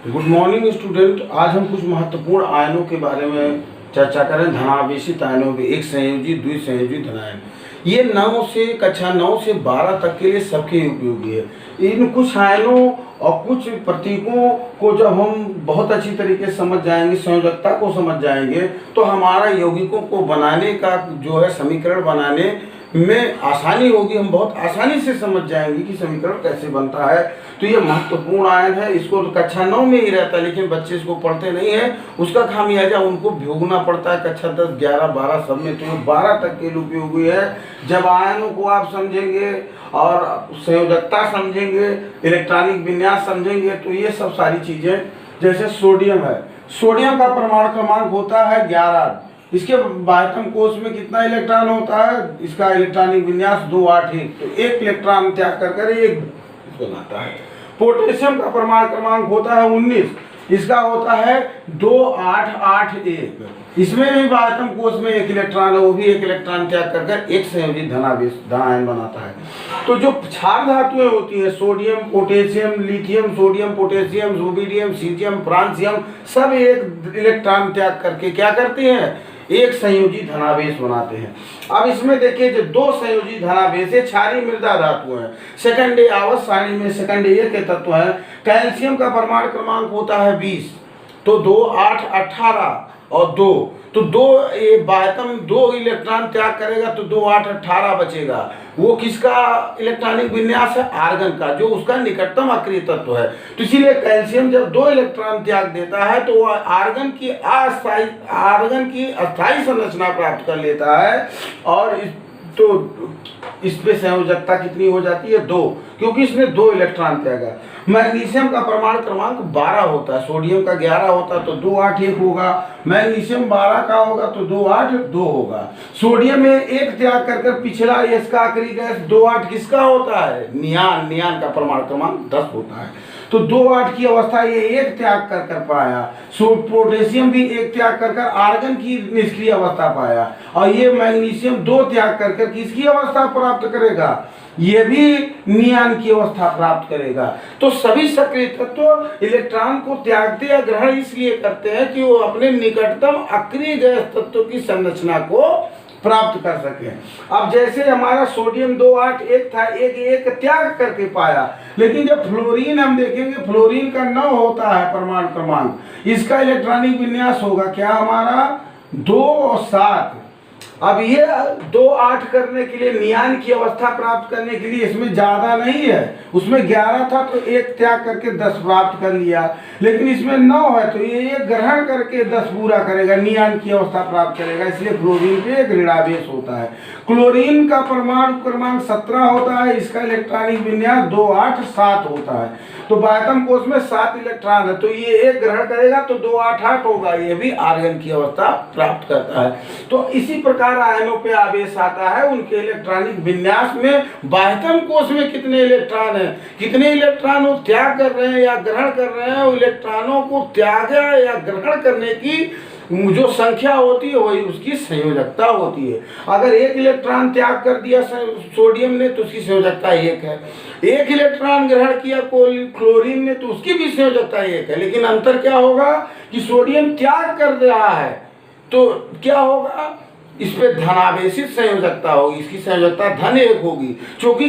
Good morning student. आज हम कुछ महत्वपूर्ण आयनों के बारे में चर्चा करें। धनावेशित आयनों के एक संयोजी द्विसंयोजी धनायन। ये 9 से कक्षा 9 से 12 तक के लिए सबके उपयोगी है। इन कुछ आयनों और कुछ प्रतीकों को जब हम बहुत अच्छी तरीके से समझ जाएंगे, संयोजकता को समझ जाएंगे, तो हमारा यौगिकों को बनाने का जो है समीकरण बनाने में आसानी होगी। हम बहुत आसानी से समझ जाएंगे कि समीकरण कैसे बनता है। तो ये महत्वपूर्ण आयन है। इसको तो कक्षा 9 में ही रहता है, लेकिन बच्चे इसको पढ़ते नहीं है। उसका खामियाजा उनको भोगना पड़ता है कक्षा 10, 11, 12 सब में। तो ये 12 तक के लिए उपयोगी है। जब आयनों को आप समझेंगे और संयोजकता समझेंगे, इलेक्ट्रॉनिक विन्यास समझेंगे, तो ये सब सारी चीजें, जैसे सोडियम है, सोडियम का परमाणु क्रमांक होता है 11। इसके बाह्यतम कोश में कितना इलेक्ट्रॉन होता है? इसका इलेक्ट्रॉनिक विन्यास 281, तो एक इलेक्ट्रॉन त्याग कर एक बनाता है। पोटेशियम का परमाणु क्रमांक होता है 19, इसका होता है 2881। इसमें भी बाह्यतम कोश में एक इलेक्ट्रॉन है, वो भी एक इलेक्ट्रॉन त्याग कर एक संयोजी धनायन बनाता है। तो जो क्षार धातुएं होती है, sodium, potassium, lithium, sodium, potassium, rubidium, caesium, francium, सब एक इलेक्ट्रॉन त्याग करके क्या करते हैं? एक संयोजी धनावेश बनाते हैं। अब इसमें देखिए, जो 2 संयोजी धनावेश है, क्षारीय मृदा धातु है, सेकंड ए आवत सारणी में सेकंड ए के तत्व है। कैल्शियम का परमाणु क्रमांक होता है 20, तो 2, 8, 18 और 2, तो 2 ये बाह्यतम 2 इलेक्ट्रॉन त्याग करेगा, तो 2, 8, 18 बचेगा। वो किसका इलेक्ट्रॉनिक विन्यास है? आर्गन का, जो उसका निकटतम अक्रिय तत्व है। तो इसीलिए कैल्शियम जब 2 इलेक्ट्रॉन त्याग देता है, तो वह आर्गन की अस्थायी संरचना प्राप्त कर लेता है। और तो इस पे संयोजकता कितनी हो जाती है? 2, क्योंकि इसने 2 इलेक्ट्रॉन त्यागा। मैग्नीशियम का परमाणु क्रमांक 12 होता है, सोडियम का 11 होता है, तो 281 होगा। मैग्नीशियम 12 का होगा, तो 282 होगा। सोडियम में एक त्याग कर पिछला इसका आखिरी गैस 28 किसका होता है? नियान। नियान का परमाणु क्रमांक 10 होता है, तो 28 की अवस्था ये एक त्याग कर पाया। पोटेशियम भी एक त्याग कर आर्गन की निष्क्रिय अवस्था पाया, और ये मैग्नीशियम 2 त्याग कर किसकी अवस्था प्राप्त करेगा? ये भी नियान की अवस्था प्राप्त करेगा। तो सभी सक्रिय तत्व इलेक्ट्रॉन को त्यागते या ग्रहण इसलिए करते हैं कि वो अपने निकटतम अक्रिय गैस तत्व की संरचना को प्राप्त कर सके। अब जैसे हमारा सोडियम 281 था, एक त्याग करके पाया, लेकिन जब फ्लोरीन हम देखेंगे, फ्लोरीन का 9 होता है परमाणु क्रमांक, इसका इलेक्ट्रॉनिक विन्यास होगा क्या हमारा? 2 और 7। अब ये 2, 8 करने के लिए, नियान की अवस्था प्राप्त करने के लिए इसमें ज्यादा नहीं है। उसमें 11 था, तो एक त्याग करके 10 प्राप्त कर लिया, लेकिन इसमें 9 है, तो ये एक ग्रहण करके 10 पूरा करेगा, नियान की अवस्था प्राप्त करेगा। इसलिए फ्लोरीन पे एक ऋणावेश होता है। क्लोरीन का परमाणु क्रमांक 17 होता है, इसका इलेक्ट्रॉनिक विन्यास 2, 8, 7 होता है। तो बाह्यतम कोश में 7 इलेक्ट्रॉन है, तो ये एक ग्रहण करेगा, तो 2, 8, 8 होगा। ये भी आर्गन की अवस्था प्राप्त करता है। तो इसी प्रकार आयनों पे आवेश आता है, उनके इलेक्ट्रॉनिक विन्यास में। बाह्यतम कोश में कितने इलेक्ट्रॉन है, कितने इलेक्ट्रॉन वो त्याग कर रहे हैं या ग्रहण कर रहे हैं, इलेक्ट्रॉनों को त्याग या ग्रहण करने की जो संख्या होती है वही उसकी संयोजकता होती है। अगर एक इलेक्ट्रॉन त्याग कर दिया सोडियम ने, तो उसकी संयोजकता 1 है। एक इलेक्ट्रॉन ग्रहण किया क्लोरीन ने, तो उसकी भी संयोजकता 1 है। लेकिन अंतर क्या होगा कि सोडियम त्याग कर रहा है, तो क्या होगा? इस पे धनावेशित संयोजकता होगी, इसकी संयोजकता धन 1 होगी। क्योंकि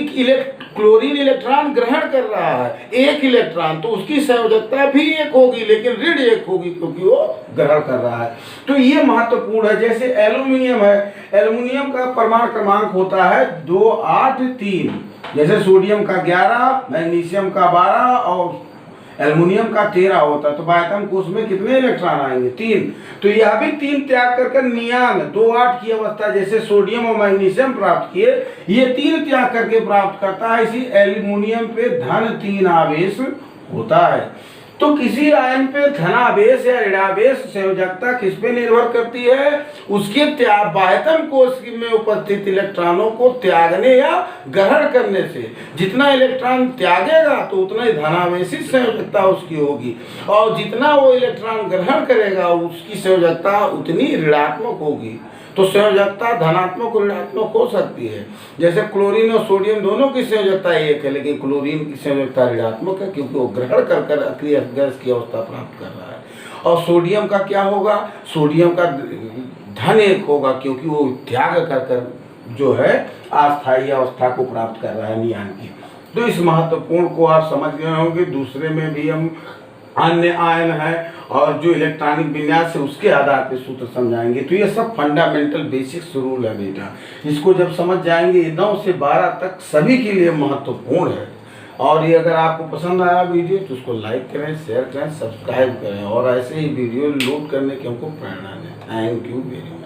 क्लोरीन इलेक्ट्रॉन ग्रहण कर रहा है 1 इलेक्ट्रॉन, तो उसकी संयोजकता भी 1 होगी, लेकिन ऋण 1 होगी, क्योंकि वो ग्रहण कर रहा है। तो ये महत्वपूर्ण है। जैसे एल्यूमिनियम है, एल्यूमिनियम का परमाणु क्रमांक होता है 283। जैसे सोडियम का 11, मैग्नीशियम का 12 और एल्युमिनियम का 13 होता है। तो बाह्यतम कोश में कितने इलेक्ट्रॉन आएंगे? 3। तो यह भी 3 त्याग कर नियान 2, 8 की अवस्था, जैसे सोडियम और मैग्नीशियम प्राप्त किए, ये 3 त्याग करके प्राप्त करता है। इसी एल्युमिनियम पे धन 3 आवेश होता है। तो किसी आयन पे धनावेश या ऋणावेश संयोजकता किस पे निर्भर करती है? उसके बाह्यतम कोश में उपस्थित इलेक्ट्रॉनों को त्यागने या ग्रहण करने से। जितना इलेक्ट्रॉन त्यागेगा, तो उतना ही धनावेशित संयोजकता उसकी होगी, और जितना वो इलेक्ट्रॉन ग्रहण करेगा, उसकी संयोजकता उतनी ऋणात्मक होगी। तो संयोजकता धनात्मक और ऋणात्मक हो सकती है। जैसे क्लोरीन और सोडियम दोनों की संयोजकता एक है, लेकिन क्लोरीन की संयोजकता ऋणात्मक है क्योंकि वो ग्रहण कर कर अक्रिय गैस की अवस्था प्राप्त कर रहा है। और सोडियम का क्या होगा, सोडियम का धन एक होगा क्योंकि वो त्याग कर कर जो है अस्थायी अवस्था को प्राप्त कर रहा है नियान की। तो इस महत्वपूर्ण को आप समझ गए होंगे। दूसरे में भी हम अन्य आयन है और जो इलेक्ट्रॉनिक विन्यास है उसके आधार पर सूत्र समझाएंगे। तो ये सब फंडामेंटल बेसिक्स रूल है बेटा, इसको जब समझ जाएंगे 9 से 12 तक सभी के लिए महत्वपूर्ण है। और ये अगर आपको पसंद आया वीडियो तो उसको लाइक करें, शेयर करें, सब्सक्राइब करें और ऐसे ही वीडियो लोड करने की हमको प्रेरणा दें। Thank you very much.